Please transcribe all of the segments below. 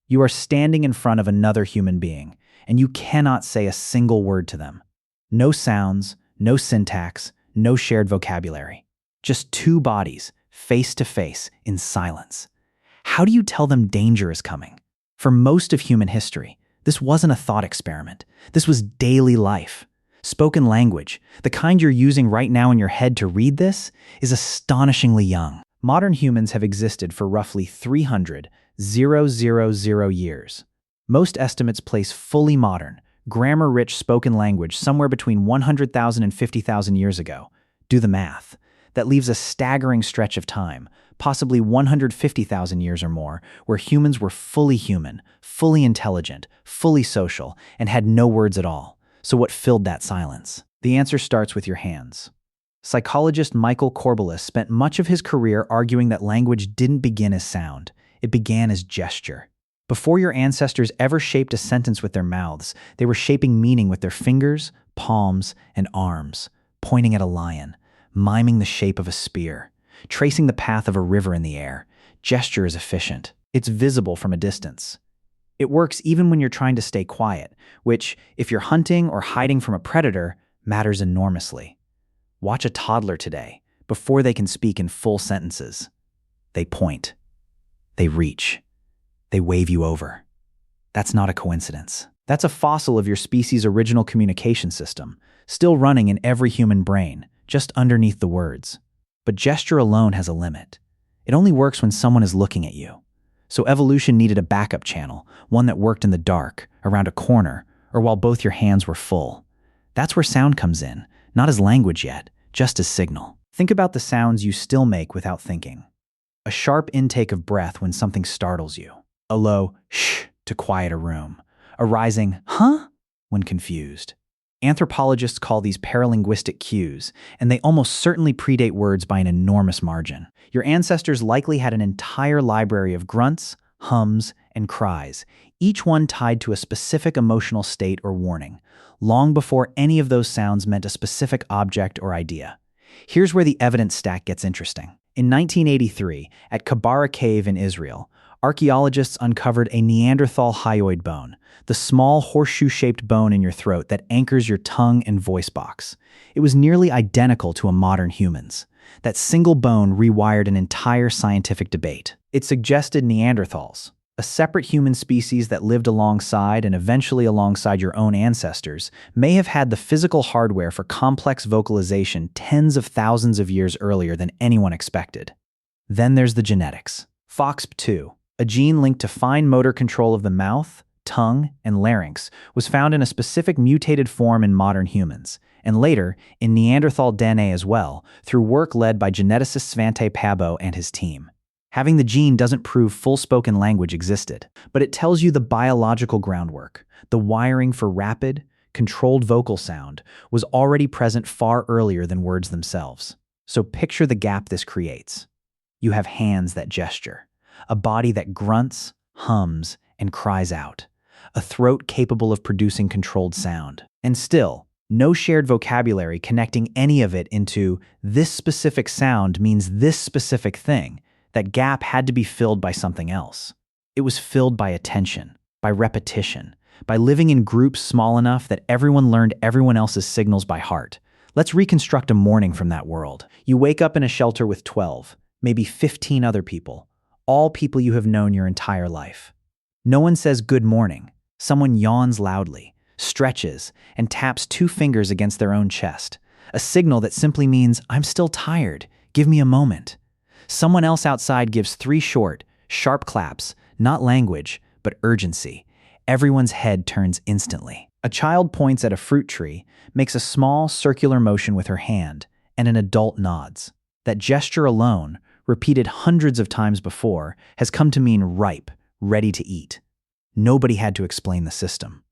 You are standing in front of another human being, and you cannot say a single word to them. No sounds, no syntax, no shared vocabulary. Just two bodies, face to face, in silence. How do you tell them danger is coming? For most of human history, this wasn't a thought experiment. This was daily life. Spoken language, the kind you're using right now in your head to read this, is astonishingly young. Modern humans have existed for roughly 300,000 years. Most estimates place fully modern, grammar-rich spoken language somewhere between 100,000 and 50,000 years ago. Do the math. That leaves a staggering stretch of time, possibly 150,000 years or more, where humans were fully human, fully intelligent, fully social, and had no words at all. So what filled that silence? The answer starts with your hands. Psychologist Michael Corballis spent much of his career arguing that language didn't begin as sound. It began as gesture. Before your ancestors ever shaped a sentence with their mouths, they were shaping meaning with their fingers, palms, and arms, pointing at a lion, miming the shape of a spear, tracing the path of a river in the air. Gesture is efficient. It's visible from a distance. It works even when you're trying to stay quiet, which, if you're hunting or hiding from a predator, matters enormously. Watch a toddler today, before they can speak in full sentences. They point. They reach. They wave you over. That's not a coincidence. That's a fossil of your species' original communication system, still running in every human brain, just underneath the words. But gesture alone has a limit. It only works when someone is looking at you. So evolution needed a backup channel, one that worked in the dark, around a corner, or while both your hands were full. That's where sound comes in, not as language yet, just as signal. Think about the sounds you still make without thinking. A sharp intake of breath when something startles you. A low shh to quiet a room. A rising huh when confused. Anthropologists call these paralinguistic cues, and they almost certainly predate words by an enormous margin. Your ancestors likely had an entire library of grunts, hums, and cries, each one tied to a specific emotional state or warning, long before any of those sounds meant a specific object or idea. Here's where the evidence stack gets interesting. In 1983, at Kabara Cave in Israel, archaeologists uncovered a Neanderthal hyoid bone, the small horseshoe-shaped bone in your throat that anchors your tongue and voice box. It was nearly identical to a modern human's. That single bone rewired an entire scientific debate. It suggested Neanderthals, a separate human species that lived alongside and eventually alongside your own ancestors, may have had the physical hardware for complex vocalization tens of thousands of years earlier than anyone expected. Then there's the genetics. FOXP2, a gene linked to fine motor control of the mouth, tongue, and larynx, was found in a specific mutated form in modern humans, and later in Neanderthal DNA as well, through work led by geneticist Svante Pääbo and his team. Having the gene doesn't prove full spoken language existed, but it tells you the biological groundwork, the wiring for rapid, controlled vocal sound, was already present far earlier than words themselves. So picture the gap this creates. You have hands that gesture, a body that grunts, hums, and cries out, a throat capable of producing controlled sound, and still, no shared vocabulary connecting any of it into this specific sound means this specific thing. That gap had to be filled by something else. It was filled by attention, by repetition, by living in groups small enough that everyone learned everyone else's signals by heart. Let's reconstruct a morning from that world. You wake up in a shelter with 12, maybe 15 other people, all people you have known your entire life. No one says good morning. Someone yawns loudly, stretches, and taps 2 fingers against their own chest, a signal that simply means, I'm still tired, give me a moment. Someone else outside gives 3 short, sharp claps, not language, but urgency. Everyone's head turns instantly. A child points at a fruit tree, makes a small circular motion with her hand, and an adult nods. That gesture alone, repeated hundreds of times before, has come to mean ripe, ready to eat. Nobody had to explain the system.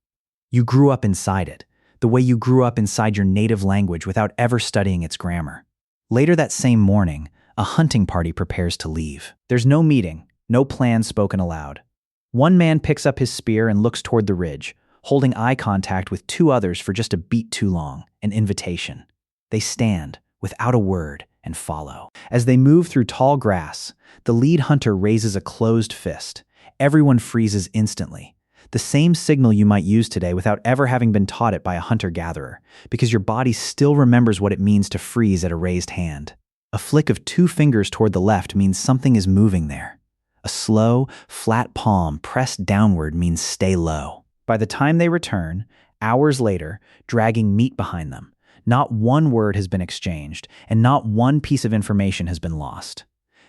You grew up inside it, the way you grew up inside your native language without ever studying its grammar. Later that same morning, a hunting party prepares to leave. There's no meeting, no plan spoken aloud. One man picks up his spear and looks toward the ridge, holding eye contact with 2 others for just a beat too long, an invitation. They stand, without a word, and follow. As they move through tall grass, the lead hunter raises a closed fist. everyone freezes instantly. The same signal you might use today without ever having been taught it by a hunter-gatherer, because your body still remembers what it means to freeze at a raised hand. A flick of 2 fingers toward the left means something is moving there. A slow, flat palm pressed downward means stay low. By the time they return, hours later, dragging meat behind them, not one word has been exchanged, and not one piece of information has been lost.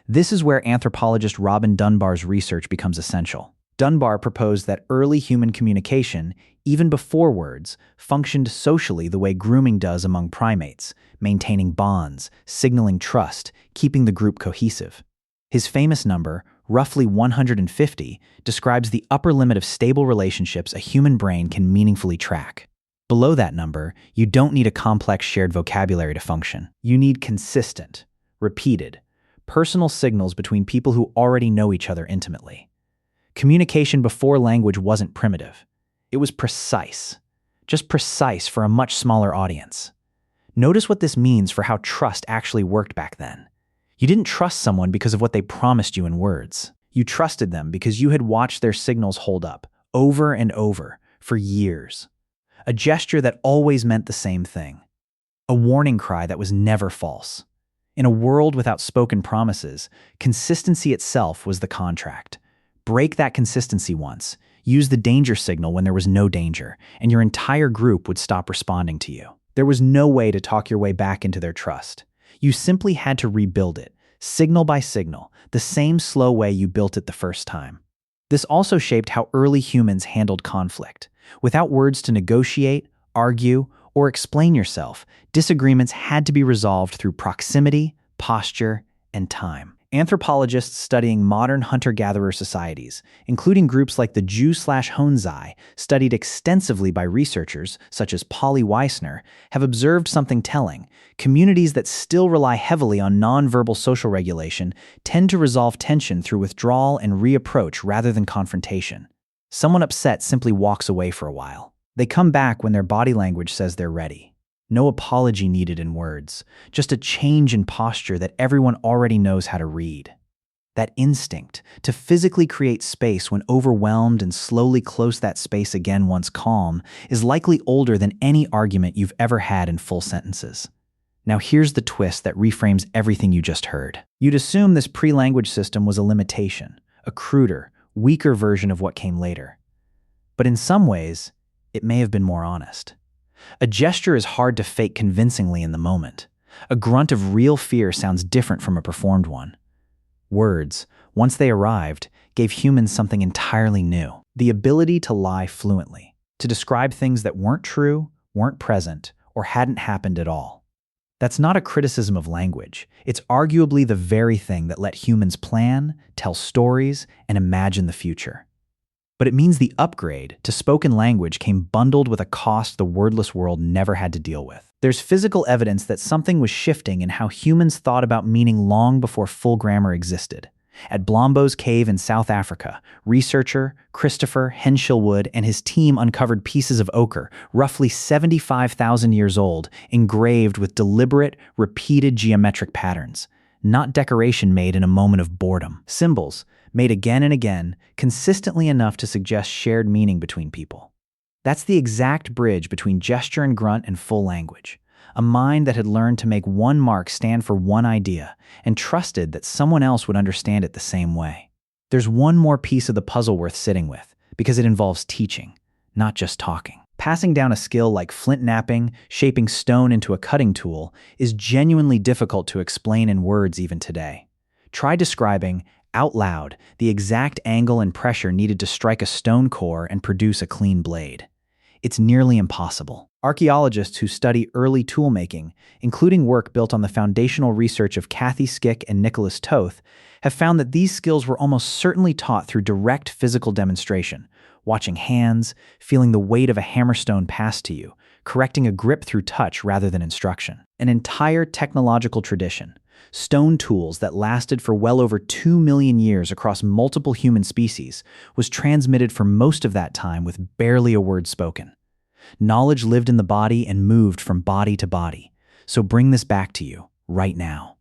This is where anthropologist Robin Dunbar's research becomes essential. Dunbar proposed that early human communication, even before words, functioned socially the way grooming does among primates, maintaining bonds, signaling trust, keeping the group cohesive. His famous number, roughly 150, describes the upper limit of stable relationships a human brain can meaningfully track. Below that number, you don't need a complex shared vocabulary to function. You need consistent, repeated, personal signals between people who already know each other intimately. Communication before language wasn't primitive. It was precise. Just precise for a much smaller audience. Notice what this means for how trust actually worked back then. You didn't trust someone because of what they promised you in words. You trusted them because you had watched their signals hold up, over and over, for years. A gesture that always meant the same thing. A warning cry that was never false. In a world without spoken promises, consistency itself was the contract. Break that consistency once, use the danger signal when there was no danger, and your entire group would stop responding to you. There was no way to talk your way back into their trust. You simply had to rebuild it, signal by signal, the same slow way you built it the first time. This also shaped how early humans handled conflict. Without words to negotiate, argue, or explain yourself, disagreements had to be resolved through proximity, posture, and time. Anthropologists studying modern hunter-gatherer societies, including groups like the Jew/Honzai, studied extensively by researchers such as Polly Weissner, have observed something telling. Communities that still rely heavily on nonverbal social regulation tend to resolve tension through withdrawal and reapproach rather than confrontation. Someone upset simply walks away for a while. They come back when their body language says they're ready. No apology needed in words, just a change in posture that everyone already knows how to read. That instinct to physically create space when overwhelmed and slowly close that space again once calm is likely older than any argument you've ever had in full sentences. Now here's the twist that reframes everything you just heard. You'd assume this pre-language system was a limitation, a cruder, weaker version of what came later. But in some ways, it may have been more honest. A gesture is hard to fake convincingly in the moment. A grunt of real fear sounds different from a performed one. Words, once they arrived, gave humans something entirely new. The ability to lie fluently, to describe things that weren't true, weren't present, or hadn't happened at all. That's not a criticism of language. It's arguably the very thing that let humans plan, tell stories, and imagine the future. But it means the upgrade to spoken language came bundled with a cost the wordless world never had to deal with. There's physical evidence that something was shifting in how humans thought about meaning long before full grammar existed. At Blombos Cave in South Africa, researcher Christopher Henshillwood and his team uncovered pieces of ochre, roughly 75,000 years old, engraved with deliberate, repeated geometric patterns. Not decoration made in a moment of boredom. Symbols, made again and again, consistently enough to suggest shared meaning between people. That's the exact bridge between gesture and grunt and full language. A mind that had learned to make one mark stand for one idea and trusted that someone else would understand it the same way. There's one more piece of the puzzle worth sitting with, because it involves teaching, not just talking. Passing down a skill like flint knapping, shaping stone into a cutting tool, is genuinely difficult to explain in words even today. Try describing, out loud, the exact angle and pressure needed to strike a stone core and produce a clean blade. It's nearly impossible. Archaeologists who study early toolmaking, including work built on the foundational research of Kathy Skick and Nicholas Toth, have found that these skills were almost certainly taught through direct physical demonstration, watching hands, feeling the weight of a hammerstone passed to you, correcting a grip through touch rather than instruction. An entire technological tradition. Stone tools that lasted for well over 2 million years across multiple human species was transmitted for most of that time with barely a word spoken. Knowledge lived in the body and moved from body to body. So bring this back to you, right now.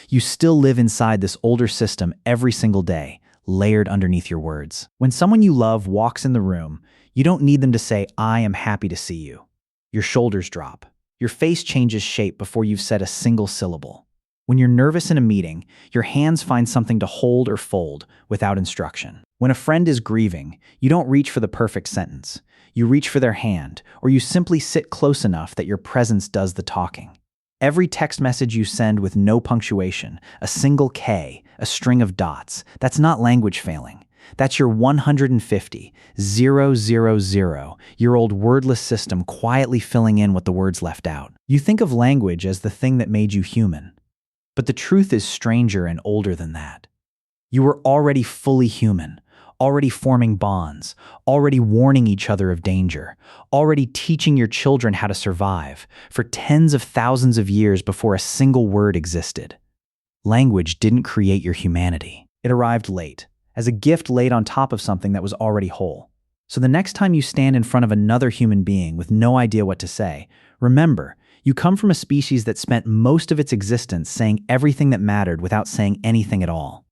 You still live inside this older system every single day, layered underneath your words. When someone you love walks in the room, you don't need them to say, "I am happy to see you." Your shoulders drop. Your face changes shape before you've said a single syllable. When you're nervous in a meeting, your hands find something to hold or fold without instruction. When a friend is grieving, you don't reach for the perfect sentence. You reach for their hand, or you simply sit close enough that your presence does the talking. Every text message you send with no punctuation, a single K, a string of dots, that's not language failing. That's your 150,000-year-old wordless system quietly filling in what the words left out. You think of language as the thing that made you human. But the truth is stranger and older than that. You were already fully human, already forming bonds, already warning each other of danger, already teaching your children how to survive for tens of thousands of years before a single word existed. Language didn't create your humanity. It arrived late, as a gift laid on top of something that was already whole. So the next time you stand in front of another human being with no idea what to say, remember, you come from a species that spent most of its existence saying everything that mattered without saying anything at all.